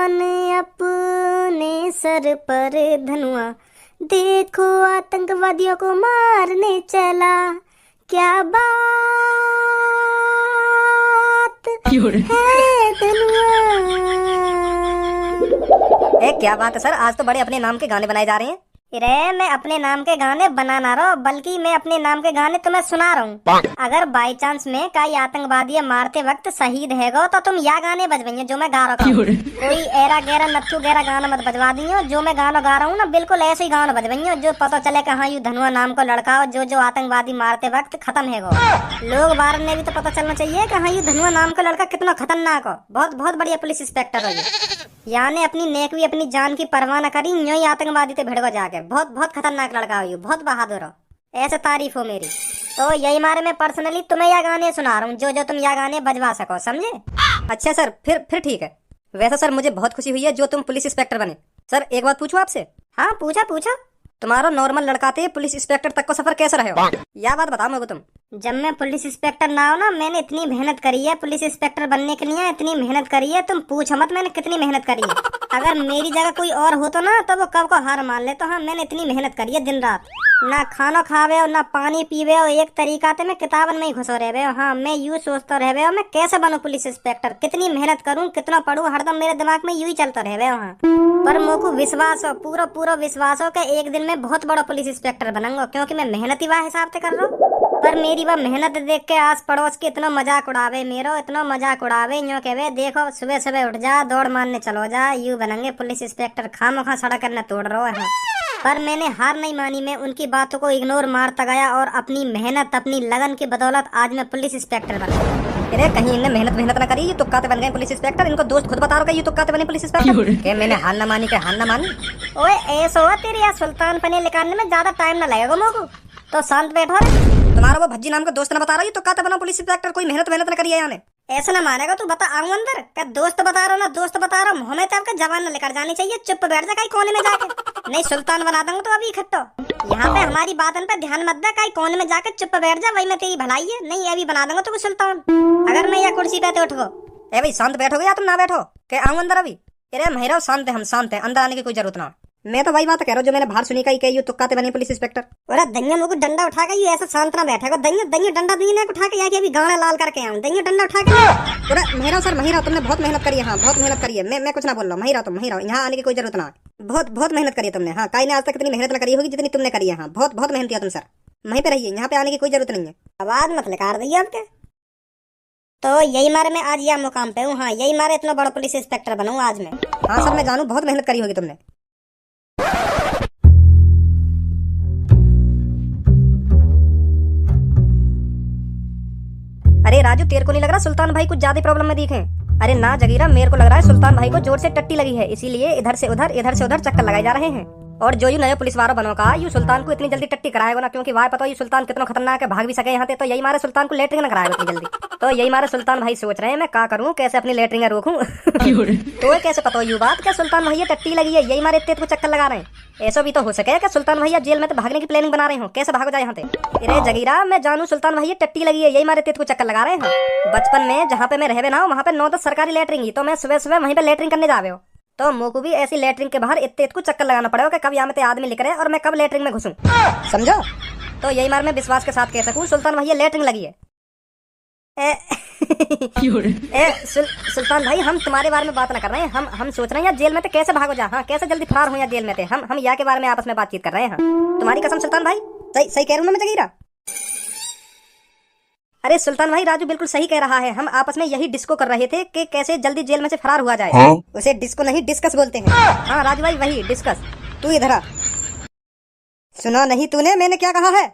ने अपने सर पर धनुआ, देखो आतंकवादियों को मारने चला, क्या बात है धनुआ। क्या बात है सर, आज तो बड़े अपने नाम के गाने बनाए जा रहे हैं। अरे मैं अपने नाम के गाने बना ना रहा, बल्कि मैं अपने नाम के गाने तुम्हें सुना रहा हूँ। अगर बाई चांस में कोई आतंकवादी मारते वक्त शहीद हैगो तो तुम या गाने बजवाइए जो मैं गा रहा हूँ। कोई एरा गैरा नत्थू गैरा गाना मत बजवा दियो। जो मैं गाना गा रहा हूँ ना, बिल्कुल ऐसे ही गाना बजवाइए जो पता चले कि हाँ यू धनुआ नाम को लड़का हो जो आतंकवादी मारते वक्त खत्म हैगो। लोग बाहर ने भी तो पता चलना चाहिए कि हाँ यू धनुआ नाम का लड़का कितना खतरनाक हो। बहुत बहुत बढ़िया पुलिस इंस्पेक्टर हो यानी अपनी नेक भी अपनी जान की परवाह न करी, यूं ही आतंकवादी से भिड़ जाके। बहुत बहुत खतरनाक लड़का हो, बहुत बहादुर हो, ऐसे तारीफ हो मेरी। तो यही मारे मैं पर्सनली तुम्हें यह गाने सुना रहा हूँ जो जो तुम यह गाने बजवा सको, समझे। अच्छा सर, फिर ठीक है। वैसे सर मुझे बहुत खुशी हुई है जो तुम पुलिस इंस्पेक्टर बने। सर एक बात पूछूं आपसे? हाँ पूछा पूछा। तुम्हारा नॉर्मल लड़का थे पुलिस इंस्पेक्टर तक को सफर कैसा रहे हो? यह बात बताओ मेरे को तुम। जब मैं पुलिस इंस्पेक्टर ना हो ना, मैंने इतनी मेहनत करी है पुलिस इंस्पेक्टर बनने के लिए, इतनी मेहनत करी है तुम पूछो मत मैंने कितनी मेहनत करी है। अगर मेरी जगह कोई और हो तो ना, तो वो कब को हार मान ले। तो हाँ मैंने इतनी मेहनत करी है दिन रात, ना खाना खावे हो ना पानी पीवे हो, एक तरीका से मैं किताबन में ही घुसो रहे हो। हाँ मैं यूँ सोचता रहे हो मैं कैसे बनूं पुलिस इंस्पेक्टर, कितनी मेहनत करूं, कितना पढ़ूं, हरदम मेरे दिमाग में यूं ही चलता रहे हो। हाँ पर मुझको विश्वास हो, पूरा पूरा विश्वास हो कि एक दिन में बहुत बड़ा पुलिस इंस्पेक्टर बनूंगा, क्योंकि मैं मेहनत ही वह हिसाब से कर रहा हूँ। पर मेरी वह मेहनत देख के आस पड़ोस के इतना मजाक उड़ावे, मेरो इतना मजाक उड़ावे, यूँ कहे देखो सुबह सुबह उठ जा दौड़ मारने चलो जा, यूँ बनेंगे पुलिस इंस्पेक्टर, खामोखा सड़क करना तोड़ रहा है। पर मैंने हार नहीं मानी, मैं उनकी बातों को इग्नोर मारता गया और अपनी मेहनत अपनी लगन की बदौलत आज मैं पुलिस इंस्पेक्टर बन गया। अरे कहीं इनने मेहनत ना करी, ये तुक्का बन गए पुलिस इंस्पेक्टर। इनको दोस्त खुद बता रहा है ये तुक्का बने पुलिस इंस्पेक्टर। क्या मैंने हार ना मानी, क्या हार ना मानी? ओए ऐसा हुआ तेरे यहाँ सुल्तान पने निकालने में ज्यादा टाइम ना लगेगा मोको, तो शांत बैठो रे। तुम्हारा वो भज्जी नाम का दोस्त ना बता रहा है ये तुक्का बना पुलिस इंस्पेक्टर, कोई मेहनत ना करी है यहाँ। ऐसा ना मानेगा तू, बता आऊं अंदर क्या? दोस्त बता रहा हूँ ना, दोस्त बता रहा हूँ, हमें तो आपका जवान न लेकर जानी चाहिए। चुप बैठ जा कहीं कोने में जाके, नहीं सुल्तान बना दूंगा तो अभी इकट्ठो। यहाँ पे हमारी बात पे ध्यान मत दे, कहीं कोने में जाके चुप बैठ जा, वही मैं तेरी भलाई है। नहीं अभी बना दूंगा तो सुल्तान, अगर मैं यह कुर्सी पे उठो। ए भाई शांत बैठोगे या तुम ना बैठो? क्या आऊं अंदर अभी? अरे महिरा शांत है, हम शांत है, अंदर आने की कोई जरूरत ना। मैं तो वही बात कह रहा हूँ जो मैंने बाहर सुनी का ही तुक्का बने पुलिस इंस्पेक्टर। अरे दैया मुझको डंडा उठा के ऐसा शांत ना बैठेगा, दैया दैया डंडा दैया उठा के अभी गाना लाल करके आऊं, दैया डंडा उठा के। अरे महिरा सर, महिरा तुमने बहुत मेहनत करी है। हाँ बहुत मेहनत करी है, मैं कुछ ना बोल रहा हूँ। महिरा तुम महिरा यहाँ आने की कोई जरूरत ना, बहुत मेहनत करी है तुमने। हाँ कहीं ने आज तक इतनी मेहनत ना करी होगी जितनी तुमने करी है। हाँ बहुत मेहनत किया तुम सर, वहीं पे रहिए, यहाँ पे आने की कोई जरूरत नहीं है। आवाज मत निकाल दी आपके। तो यही मारे मैं आज यह मुकाम पे हूँ। हाँ यही मारे इतना बड़ा पुलिस इंस्पेक्टर बनूं आज मैं। हाँ सर मैं जानू, बहुत मेहनत करी होगी तुमने। अरे राजू तेरे को नहीं लग रहा सुल्तान भाई कुछ ज्यादा प्रॉब्लम में दिखे? अरे ना जगीरा, मेरे को लग रहा है सुल्तान भाई को जोर से टट्टी लगी है, इसीलिए इधर से उधर चक्कर लगाए जा रहे हैं। और जो यू नया पुलिस वाला बनो का यू सुल्तान को इतनी जल्दी टट्टी कराएगा ना, क्योंकि वह पता है सुल्तान कितना खतरनाक है, भाग भी सके यहाँ से। तो यही मारे सुल्तान को लेटरिंग ना कराएगा इतनी जल्दी। तो यही मारे सुल्तान भाई सोच रहे हैं मैं क्या करूँ, कैसे अपनी लेटरिंग रोकूं। तो कैसे पता यू बात क्या सुल्तान भैया टट्टी लगी है, यही मारे इतने को चक्कर लगा रहे हैं। ऐसा भी तो हो सके कि सुल्तान भैया जेल में तो भागने की प्लानिंग बना रहे हो, कैसे भागो जाए यहाँ से। अरे जगीरा मैं जानू सुल्तान भैया टट्टी लगी है, यही मारे इतने को चक्कर लगा रहे हैं। बचपन में जहाँ पे मैं रहे ना वहाँ पे 9-10 सरकारी लेटरिंग ही, तो मैं सुबह वहीं पे लेटरिंग करने जावे हो। तो मुझको भी ऐसी लेटरिंग के बाहर इतने को चक्कर लगाना पड़ेगा कि कब यहाँ में आदमी लिख रहे और मैं कब लेटरिंग में घुसूं, समझो। तो यही मार मैं विश्वास के साथ कह सकूं सुल्तान भैया लेटरिंग लगी है। सुल्तान भाई हम तुम्हारे बारे में बात ना कर रहे हैं, हम सोच रहे हैं यार जेल में तो कैसे भागो जा, हाँ कैसे जल्दी फरार हो या जेल में थे। हम यहाँ के बारे में आपस में बातचीत कर रहे हैं। तुम्हारी कसम सुल्तान भाई, सही कह रहा हूँ ना मैं जगीरा? अरे सुल्तान भाई राजू बिल्कुल सही कह रहा है, हम आपस में यही डिस्को कर रहे थे कि कैसे जल्दी जेल में से फरार हुआ जाए। हाँ? उसे डिस्को नहीं डिस्कस बोलते हैं। हाँ राजू भाई वही डिस्कस। तू इधर आ, सुना नहीं तूने मैंने क्या कहा है?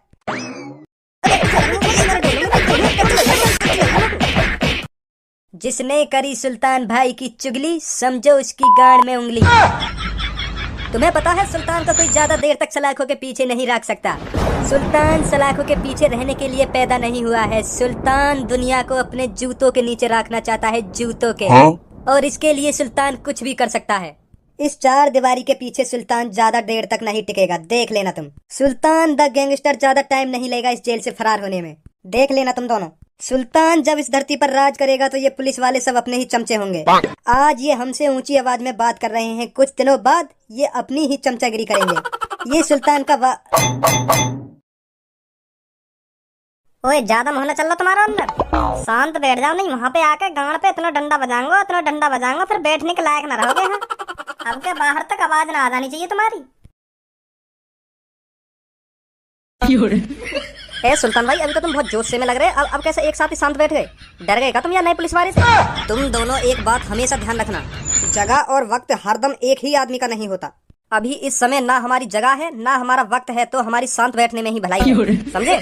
जिसने करी सुल्तान भाई की चुगली समझो उसकी गांड में उंगली। तुम्हें पता है सुल्तान को कोई ज्यादा देर तक सलाखों के पीछे नहीं रख सकता। सुल्तान सलाखों के पीछे रहने के लिए पैदा नहीं हुआ है, सुल्तान दुनिया को अपने जूतों के नीचे रखना चाहता है, जूतों के। हाँ? और इसके लिए सुल्तान कुछ भी कर सकता है। इस चार दीवारी के पीछे सुल्तान ज्यादा देर तक नहीं टिकेगा, देख लेना तुम। सुल्तान द गैंगस्टर ज्यादा टाइम नहीं लेगा इस जेल से फरार होने में, देख लेना तुम दोनों। सुल्तान जब इस धरती पर राज करेगा तो ये पुलिस वाले सब अपने ही चमचे होंगे। आज ये हमसे ऊंची आवाज में बात कर रहे हैं, कुछ दिनों बाद ये अपनी ही चमचागिरी करेंगे। ये सुल्तान का ओए ज्यादा मोहना चल रहा तुम्हारा अंदर, शांत बैठ जाओ, नहीं वहाँ पे आके गांड पे इतना डंडा बजाऊंगा फिर बैठने के लायक ना रहोगे। हाँ अब के बाहर तक आवाज ना आ जानी चाहिए तुम्हारी। ए सुल्तान भाई, अभी तो तुम बहुत जोश से में लग रहे। अब कैसे एक साथ ही शांत बैठ गए? डर गए क्या तुम या नए पुलिस वाले से? तुम दोनों एक बात हमेशा ध्यान रखना, जगह और वक्त हरदम एक ही आदमी का नहीं होता। अभी इस समय ना हमारी जगह है ना हमारा वक्त है, तो हमारी शांत बैठने में ही भलाई है, समझे?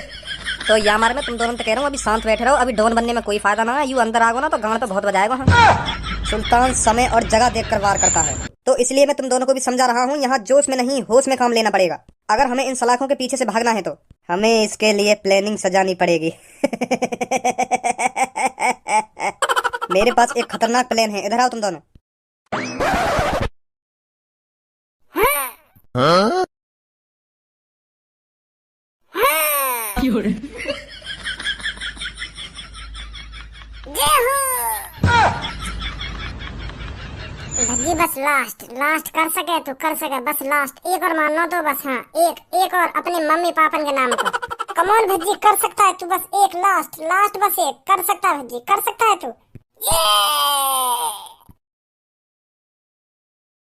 तो या मारे मैं तुम दोनों तो कह रहा हूँ, अभी शांत बैठे रहो। अभी डॉन बनने में कोई फायदा ना है, यू अंदर आगो ना तो गांड पे बहुत बजाएगा। हाँ। सुल्तान समय और जगह देखकर वार करता है, तो इसलिए मैं तुम दोनों को भी समझा रहा हूँ, यहाँ जोश में नहीं होश में काम लेना पड़ेगा। अगर हमें इन सलाखों के पीछे से भागना है तो हमें इसके लिए प्लानिंग सजानी पड़ेगी। मेरे पास एक खतरनाक प्लान है, इधर आओ तुम दोनों। हाँ? भज्जी बस लास्ट कर सके तो कर सके, बस लास्ट एक और मानो तो बस। हाँ एक और अपने मम्मी पापन के नाम को। कमोन भज्जी कर सकता है तू, बस एक लास्ट बस एक कर सकता है भज्जी, कर सकता है तू।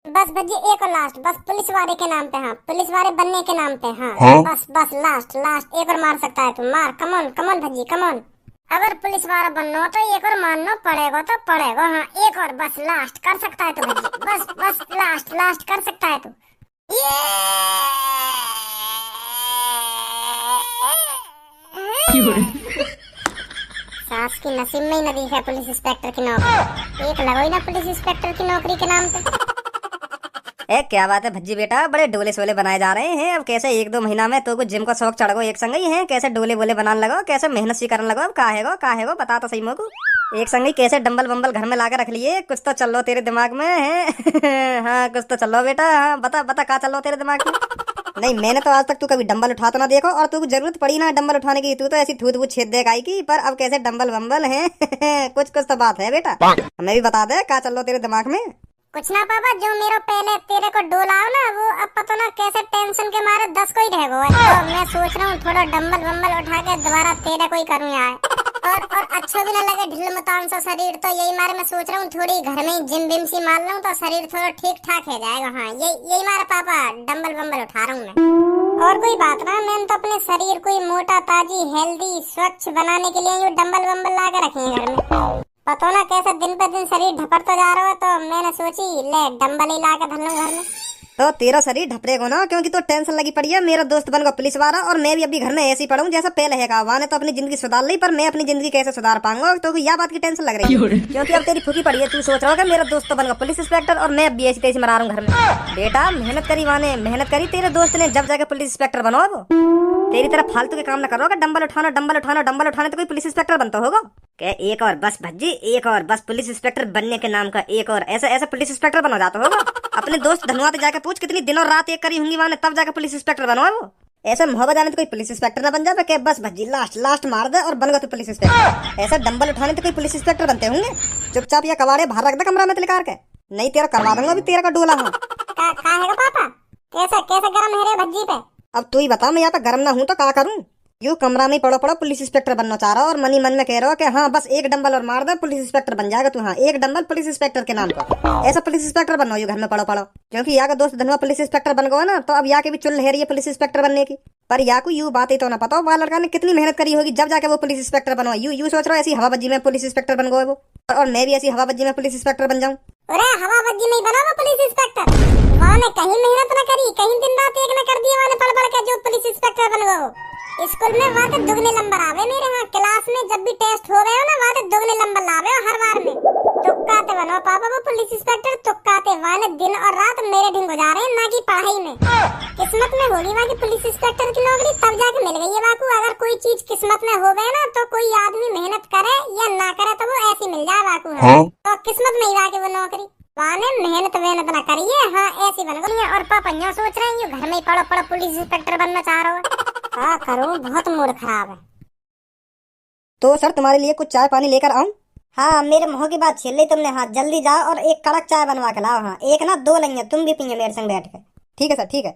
बस भज्जी एक और लास्ट, बस पुलिस वाले के नाम पे। हाँ पुलिस वाले बनने के नाम पे। हाँ बस लास्ट एक और मार सकता है तू, मार। Come on Bhajji come on. अगर पुलिस वाला बनना तो एक और मानना पड़ेगा तो पड़ेगा। हाँ एक और बस लास्ट कर सकता है तू भज्जी, बस लास्ट कर सकता है तू। सास की नसीब में ही नहीं है पुलिस इंस्पेक्टर की नौकरी, एक लगो ही ना पुलिस इंस्पेक्टर की नौकरी के नाम पे। ए क्या बात है भज्जी बेटा, बड़े डोले सोले बनाए जा रहे हैं। अब कैसे 1-2 महीना में तो कुछ जिम का शौक चढ़ गो एक संग ही है, कैसे डोले बोले बनाने लगो, कैसे मेहनत सी करने लगो। अब काहेगो बता तो सही मोको। एक संग ही कैसे डंबल बम्बल घर में लाकर रख लिए, कुछ तो चल लो तेरे दिमाग में है। हाँ कुछ तो चल लो बेटा, हाँ बता क्या चल लो तेरे दिमाग में। नहीं मैंने तो आज तक तू कभी डंबल उठाता ना देखो, और तू जरूरत पड़ी ना डंबल उठाने की, तू तो ऐसी थूत वूत छेद देगा की। पर अब कैसे डंबल बम्बल है। कुछ तो बात है बेटा, हमें भी बता दे क्या चल लो तेरे दिमाग में। कुछ ना पापा, जो मेरा पहले तेरे को डोलाओ ना, वो अब पता ना कैसे टेंशन के मारे 10 को ही रह गो है। तो मैं सोच रहा हूँ थोड़ा डंबल वम्बल उठा के दोबारा तेरे को ही करूँ यार, और अच्छा भी ना लगे ढिल मतान सा शरीर। तो यही मारे मैं सोच रहा हूँ थोड़ी घर में जिम बिम सी मार लूँ तो शरीर थोड़ा ठीक ठाक हो जाएगा। हाँ यही मारे पापा डंबल वम्बल उठा रहा हूँ मैं। और कोई बात ना, मैंने तो अपने शरीर को मोटा ताजी हेल्दी स्वच्छ बनाने के लिए ये डंबल वम्बल ला के रखे हैं घर में। पता ना कैसे दिन पे दिन शरीर ढपड़ता जा रहा है, तो मैंने सोची ले डंबल ही ला के धर लूं घर में। तो तेरा शरीर ढपरेगा ना, क्योंकि तो टेंशन लगी पड़ी है मेरा दोस्त बन गया पुलिस वाला, और मैं भी अभी घर में ऐसे ही पढ़ूं जैसा पहले है। वहाँ ने तो अपनी जिंदगी सुधार ली, पर मैं अपनी जिंदगी कैसे सुधार पाऊंगा, तो यह बात की टेंशन लग रही है। क्योंकि अब तेरी फूकी पड़ी है, तू सोच रहा होगा मेरा दोस्त तो बन गया पुलिस इंस्पेक्टर और मैं अभी ऐसी तैसी मरा रहा हूँ घर में। बेटा मेहनत करी, वाने मेहनत करी तेरे दोस्त ने, जब जाके पुलिस इंस्पेक्टर बनो। वो तेरी तरह फालतू के काम न करोगे, डंबल उठाना तो कोई पुलिस इंस्पेक्टर बनता होगा क्या? एक और बस भज्जी, एक और बस पुलिस इंस्पेक्टर बनने के नाम का एक और ऐसा पुलिस इंस्पेक्टर बनो जाता होगा। अपने दोस्त धनवाते जाके पूछ कितनी दिनों रात एक करी होंगी वहां, तब जाके पुलिस इंस्पेक्टर बनो। वो ऐसा मोहब्बत जाने तो कोई पुलिस इंस्पेक्टर ना बन जाए क्या? बस भज्जी लास्ट मार दे और बन गया तो पुलिस इंस्पेक्टर। ऐसा डंबल उठाने तो कोई पुलिस इंस्पेक्टर बनते होंगे। चुपचाप या कबाड़े बाहर रख दे कमरा में तिलकार के, नहीं तेरा करवा दूंगा अभी तेरा का डोला। हाँ पापा कैसे गरम है रे भज्जी पे? अब तू ही बता, मैं यहाँ पे गर्म ना हूँ तो क्या करूँ? यू कमरा में पड़ो पुलिस इंस्पेक्टर बनना चाह रहा हो, और मनी मन में कह रहा हो कि हाँ बस एक डंबल और मार दे पुलिस इंस्पेक्टर बन जाएगा तू। हाँ एक डंबल पुलिस इंस्पेक्टर के नाम का, ऐसा पुलिस इंस्पेक्टर बनना यू घर में पड़ो। क्योंकि यहाँ का दोस्त धनवा पुलिस इंस्पेक्टर बन गया ना, तो अब यहाँ के भी चुल है रही है पुलिस इंस्पेक्टर बनने की। पर यहाँ को यू बात ही तो ना पता हो, लड़का ने कितनी मेहनत करी होगी जब जाके वो पुलिस इंस्पेक्टर बनवा। यू सोच रहा हो ऐसी हवाबाजी में पुलिस इंस्पेक्टर बन गए वो, और मैं भी ऐसी हवाबाजी में पुलिस इंस्पेक्टर बन जाऊँ। अरे हवाबाजी में बना वो पुलिस इंस्पेक्टर, वहाँ ने कहीं मेहनत न करी, कहीं दिन रात एक न कर दिया, वहाँ ने पढ़ के जो पुलिस इंस्पेक्टर बन गए। स्कूल में वहाँ तो दुगने नंबर आवे मेरे। हाँ क्लास में जब भी टेस्ट हो रहे हो ना, वहाँ तो दुगने नंबर लावे हर बार में। तुक्काते बनो पापा वो पुलिस इंस्पेक्टर, तुक्काते वहाँ ने दिन और रात मेरे दिन गुजारे ना की पढ़ाई में। किस्मत में होगी वहाँ की पुलिस इंस्पेक्टर की नौकरी, तब जाके मिल गई है वाकू। अगर कोई चीज किस्मत में हो गए ना, तो कोई आदमी मेहनत करे या ना करे तो वो ऐसी मिल जाए वाकू। तो किस्मत में ही वाकई वो नौकरी, वहाँ ने मेहनत न करिए। हाँ ऐसी बन गई है। और पापा यहाँ सोच रहे हैं घर में ही पढ़ो पुलिस इंस्पेक्टर बनना चाह रहा हो। हाँ करूँ, बहुत मूड खराब है। तो सर तुम्हारे लिए कुछ चाय पानी लेकर आऊं? हाँ, मेरे मुंह की बात छीन ली तुमने। हाँ, जल्दी जाओ और एक कड़क चाय बनवा के लाओ। हाँ, एक ना दो लेंगे, तुम भी पियेंगे मेरे संग बैठ के। ठीक है सर, ठीक है।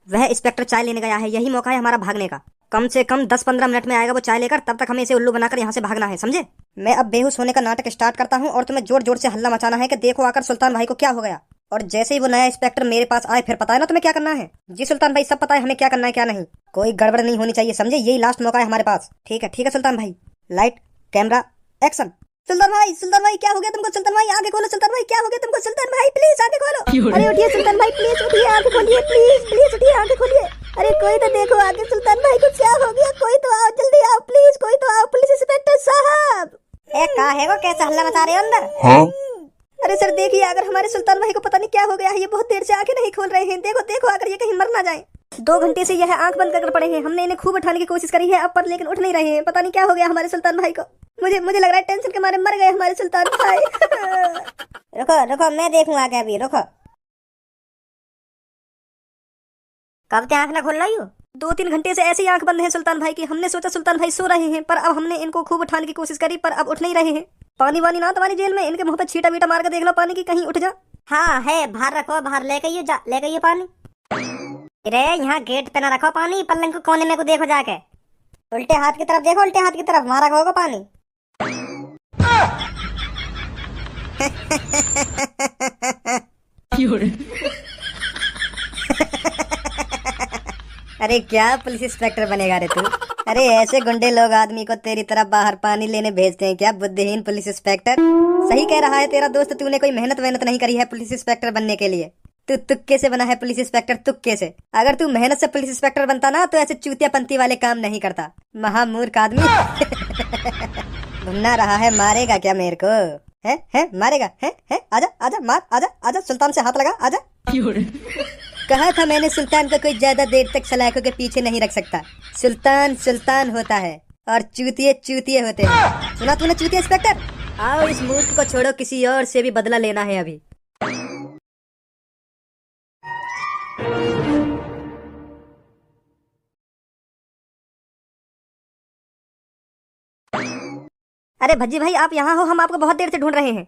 वह इंस्पेक्टर चाय लेने गया है, यही मौका है हमारा भागने का। कम से कम 10-15 मिनट में आएगा वो चाय लेकर, तब तक हमें इसे उल्लू बनाकर यहाँ से भागना है, समझे? मैं अब बेहोश होने का नाटक स्टार्ट करता हूँ और तुम्हें जोर जोर से हल्ला मचाना है कि देखो आकर सुल्तान भाई को क्या हो गया। और जैसे ही वो नया इंस्पेक्टर मेरे पास आए, फिर पता है ना तुम्हें क्या करना है। जी सुल्तान भाई, सब पता है हमें क्या करना है क्या नहीं। कोई गड़बड़ नहीं होनी चाहिए, समझे? यही लास्ट मौका है हमारे पास। ठीक है सुल्तान भाई। Light camera action. सुल्तान भाई क्या हो गया तुमको? सुल्तान भाई आगे खोलो। सुल्तान भाई क्या हो गया तुमको? सुल्तान भाई प्लीज आगे खोलो। अरे उठिए सुल्तान भाई, प्लीज उठिए, आगे खोलिए, प्लीज उठिए, आगे खोलिए। अरे कोई तो देखो आगे, सुल्तान भाई को क्या हो गया? कोई तो आओ, जल्दी आओ प्लीज, कोई तो आओ, पुलिस इंस्पेक्टर साहब। का है वो, कैसे हल्ला मचा रहे हो अंदर? हाँ? अरे सर देखिए, अगर हमारे सुल्तान भाई को पता नहीं क्या हो गया है, ये बहुत देर से आंखें नहीं खोल रहे हैं। देखो अगर ये कहीं मर ना जाए। 2 घंटे से यह आंख बंद कर पड़े हैं, हमने इन्हें खूब उठाने की कोशिश करी है अब पर, लेकिन उठ नहीं रहे हैं। पता नहीं क्या हो गया हमारे सुल्तान भाई को। मुझे लग रहा है टेंशन के मारे मर गए हमारे सुल्तान भाई। रुको, मैं देखूंगा क्या अभी, रुको। कब से आंख ना खोल रही हो? 2-3 घंटे से ऐसे ही आंख बंद है सुल्तान भाई की। हमने सोचा सुल्तान भाई सो रहे हैं, पर अब हमने इनको खूब उठाने की कोशिश करी, पर अब उठ नहीं रहे हैं। पानी वानी ना तुम्हारी जेल में? इनके मुंह पे छीटा बीटा मार के देख लो पानी की, कहीं उठ जा। हाँ है, बाहर रखो, बाहर लेके ये पानी। अरे यहाँ गेट पे ना रखो पानी, पलंग को कोने में को देखो जाके। उल्टे हाथ की तरफ देखो, उल्टे हाथ की तरफ, वहां रखोगे पानी। अरे क्या पुलिस इंस्पेक्टर बनेगा रे तू? अरे ऐसे गुंडे लोग आदमी को तेरी तरफ बाहर पानी लेने भेजते हैं क्या, बुद्धिहीन पुलिस इंस्पेक्टर? सही कह रहा है तेरा दोस्त, तूने कोई मेहनत नहीं करी है पुलिस इंस्पेक्टर बनने के लिए। तू तुक्के से बना है पुलिस इंस्पेक्टर, तुक्के से। अगर तू मेहनत से पुलिस इंस्पेक्टर बनता ना, तो ऐसे चूतियापंती वाले काम नहीं करता। महामूर्ख आदमी। घूमना रहा है, मारेगा क्या मेरे को? है मारेगा? है आजा मार, आजा सुल्तान से हाथ लगा, आजा। कहा था मैंने, सुल्तान को कोई ज्यादा देर तक सलाखों के पीछे नहीं रख सकता। सुल्तान होता है और चूतिए होते हैं। सुना तूने चूतिया इंस्पेक्टर? आओ इस मूर्ख को छोड़ो, किसी और से भी बदला लेना है अभी। अरे भज्जी भाई आप यहाँ हो, हम आपको बहुत देर से ढूंढ रहे हैं।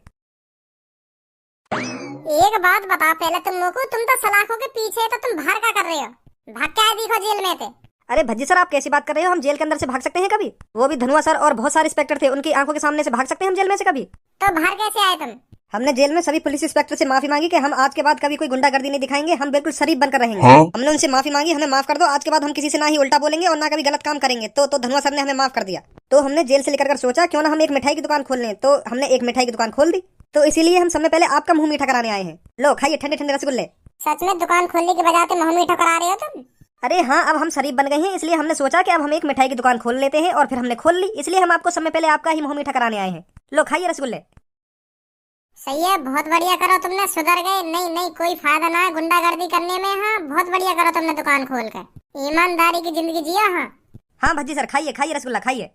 एक बात बता पहले तुम लोगों को, तुम तो सलाखों के पीछे, तो तुम बाहर क्या कर रहे हो? भाग क्या देखो जेल में थे। अरे भज्जी सर आप कैसी बात कर रहे हो? हम जेल के अंदर से भाग सकते हैं कभी? वो भी धनुआ सर और बहुत सारे इंस्पेक्टर थे, उनकी आंखों के सामने से भाग सकते हैं हम जेल में से कभी? तो बाहर कैसे आए तुम? हमने जेल में सभी पुलिस इंस्पेक्टर से माफी मांगी कि हम आज के बाद कभी कोई गुंडागर्दी नहीं दिखाएंगे, हम बिल्कुल शरीफ बनकर रहेंगे। हाँ? हमने उनसे माफी मांगी, हमें माफ कर दो, आज के बाद हम किसी से ना ही उल्टा बोलेंगे और ना कभी गलत काम करेंगे। तो धनुआ सर ने हमें माफ कर दिया। तो हमने जेल से लेकर सोचा क्यों ना हम एक मिठाई की दुकान खोल लें, तो हमने एक मिठाई की दुकान खोल दी। तो इसीलिए हम समय पहले आपका मुंह मीठा कराने आए हैं। लो खाइए ठंडे ठंडे रसगुल्ले। सच में दुकान खोलने के बजाय तुम मुंह मीठा करा रहे हो तुम? अरे हाँ, अब हम शरीफ बन गए हैं, इसलिए हमने सोचा कि अब हम एक मिठाई की दुकान खोल लेते हैं, और फिर हमने खोल ली, इसलिए हम आपको समय पहले आपका ही मुंह मीठा कराने आए हैं। लो खाइए रसगुल्ले। सही है, बहुत बढ़िया करो तुमने, सुधर गए। नहीं कोई फायदा ना है गुंडागर्दी करने में। हाँ बहुत बढ़िया करो तुमने दुकान खोल कर, ईमानदारी की जिंदगी जिया। हाँ भज्जी सर खाइए रसगुल्ला खाइए।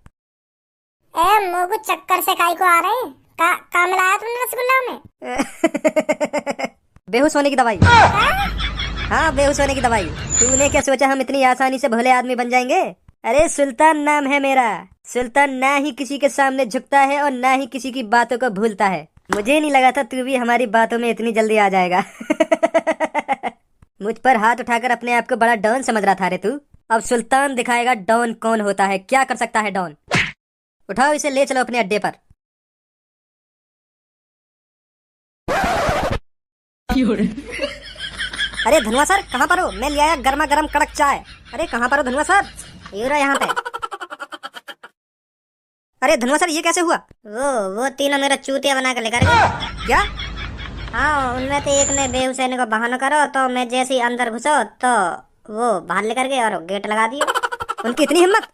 मुँह को चक्कर से काई को आ रहे? का मिलाया तुमने रसगुल्ला में? बेहोश होने की दवाई। हाँ बेहोश होने की दवाई। तूने क्या सोचा हम इतनी आसानी से भले आदमी बन जाएंगे? अरे सुल्तान नाम है मेरा। सुल्तान ना ही किसी के सामने झुकता है और ना ही किसी की बातों को भूलता है। मुझे नहीं लगा था तू भी हमारी बातों में इतनी जल्दी आ जाएगा। मुझ पर हाथ उठाकर अपने आप को बड़ा डॉन समझ रहा था रे तू। अब सुल्तान दिखाएगा डॉन कौन होता है, क्या कर सकता है डॉन। उठाओ इसे, ले चलो अपने अड्डे पर। अरे धनुआ सर कहाँ पर हो? मैं ले आया गर्मा गर्म कड़क चाय। अरे कहाँ पर हो धनुआ सर? ये रहा यहाँ पे। अरे धनुआ सर ये कैसे हुआ? वो तीनों मेरा चूतिया बना के लेकर गए। क्या? हाँ, उनमें से एक ने बेहोश होने को बहाना करो, तो मैं जैसे ही अंदर घुसो तो वो बाहर लेकर गए और गेट लगा दिए। उनकी इतनी हिम्मत?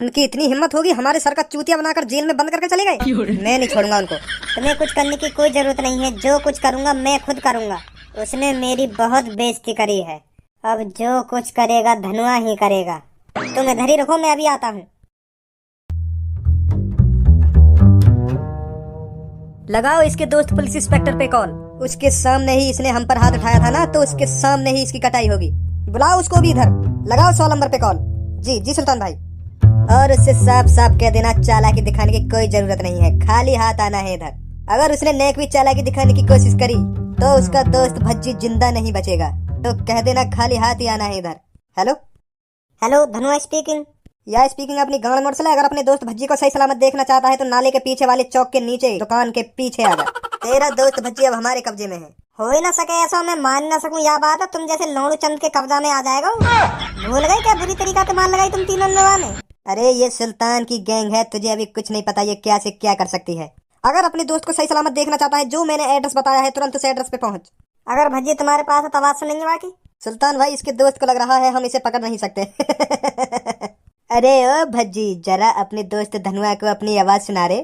उनकी इतनी हिम्मत होगी हमारे सर का चूतिया बनाकर जेल में बंद करके चले गए? मैं नहीं छोड़ूंगा उनको। तुम्हें कुछ करने की कोई जरूरत नहीं है, जो कुछ करूंगा मैं खुद करूंगा। उसने मेरी बहुत बेइज्जती करी है, अब जो कुछ करेगा धनुआ ही करेगा। तुम इधर ही रखो, मैं अभी आता हूँ। लगाओ इसके दोस्त पुलिस इंस्पेक्टर पे कॉल। उसके सामने ही इसने हम पर हाथ उठाया था ना, तो उसके सामने ही इसकी कटाई होगी। बुलाओ उसको भी इधर। लगाओ 100 नंबर पे कॉल। जी जी सुल्तान भाई। और उससे साफ साफ कह देना चालाकी दिखाने की कोई जरूरत नहीं है, खाली हाथ आना है इधर। अगर उसने नेक भी चालाकी दिखाने की कोशिश करी तो उसका दोस्त भज्जी जिंदा नहीं बचेगा, तो कह देना खाली हाथ ही आना है इधर। Hello hello, Dhanua speaking. या स्पीकिंग अपनी गांड मोड़ से। अगर अपने दोस्त भज्जी को सही सलामत देखना चाहता है तो नाले के पीछे वाले चौक के नीचे दुकान के पीछे आ जा। तेरा दोस्त भज्जी अब हमारे कब्जे में है। हो ही ना सके ऐसा, मैं मान ना सकूं। यह बात है तुम जैसे लोणू चंद के कब्जा में आ जाएगा। भूल गए क्या बुरी तरीका से मान लगाई तुम तीनों ने? अरे ये सुल्तान की गैंग है, तुझे अभी कुछ नहीं पता ये क्या से क्या कर सकती है। अगर अपने दोस्त को सही सलामत देखना चाहता है, जो मैंने एड्रेस बताया है तुरंत उस एड्रेस पे पहुंच। अगर भज्जी तुम्हारे पास है तो आवाज सुनेंगे बाकी। सुल्तान भाई इसके दोस्त को लग रहा है हम इसे पकड़ नहीं सकते। अरे ओ भज्जी, जरा अपने दोस्त धनुआ को अपनी आवाज सुना रे।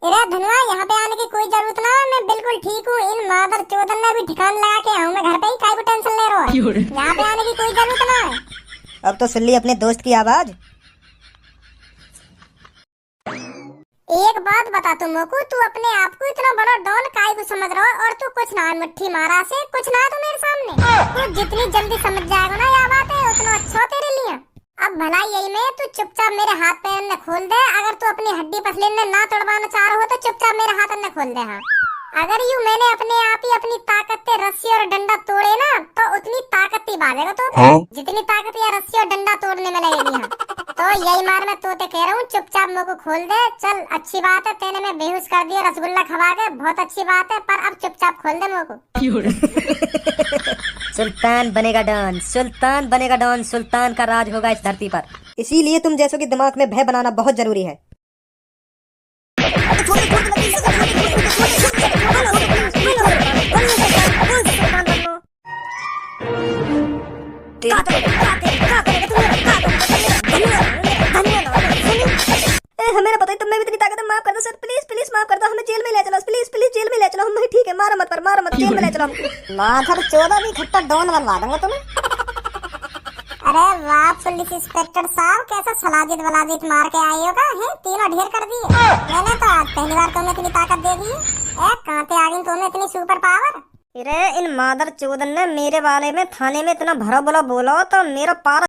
अरे धनुआ, यहाँ पे आने की कोई जरूरत ना है, मैं बिल्कुल ठीक हूँ। इन मादर चोदन ने भी ठिकान लगा के आऊँ मैं घर पे ही, काहे को टेंशन ले रहा हो? यहाँ पे आने की कोई जरूरत ना है। अब तो सुन ली अपने दोस्त की आवाज। एक बात बता तू मोकू, तू अपने आप को इतना बड़ा डॉन काहे को समझ रहा है? और तू कुछ ना है, मुट्ठी मारा से कुछ ना है तू मेरे सामने। तू जितनी जल्दी समझ जाएगा ना यह बात है, उतना अच्छा तेरे लिए। अब भला यही में तू चुपचाप मेरे हाथ पैर ने खोल दे। अगर तू अपनी हड्डी पसली ने ना तोड़वाना चाह रहा हो तो चुपचाप मेरे हाथ ने खोल दे। हाँ, अगर यूं मैंने अपने आप ही अपनी ताकत से रस्सी और डंडा तोड़े ना तो उतनी ताकत ही बाजेगा तो जितनी ताकत या रस्सी और डंडा तोड़ने में लगेगी। हाँ, तो यही मार मैं तोते कह रहा हूँ, चुपचाप मुंह को खोल दे। चल अच्छी बात है, तेने मैं बेहोश कर दिया रसगुल्ला खवा के, बहुत अच्छी बात है, पर अब चुपचाप खोल दे मुंह को। सुल्तान बनेगा डॉन, सुल्तान बनेगा डॉन, सुल्तान का राज होगा इस धरती पर। इसीलिए तुम जैसों के दिमाग में भय बनाना बहुत जरूरी है। हमें पता है तुम में भी इतनी ताकत है। माफ कर दो सर, प्लीज प्लीज माफ कर दो, हमें जेल में ले चलो प्लीज प्लीज, जेल में ले चलो हमें। ठीक है, मारो मत पर, मारो मत, जेल में ले चलो। माधर 14 भी खट्टा डॉन बनवा दूंगा तुम्हें। अरे वाह पुलिस इंस्पेक्टर साहब, कैसा सलाजित वलाजित मार के आए होगा है, तीनों ढेर कर दिए। मैंने तो आज पहली बार तुम्हें इतनी ताकत दे दी है। कहां से आ गई तुम्हें इतनी सुपर पावर? अरे इन मादर चोदन ने मेरे बारे में थाने में इतना भरा बोला तो मेरा पारा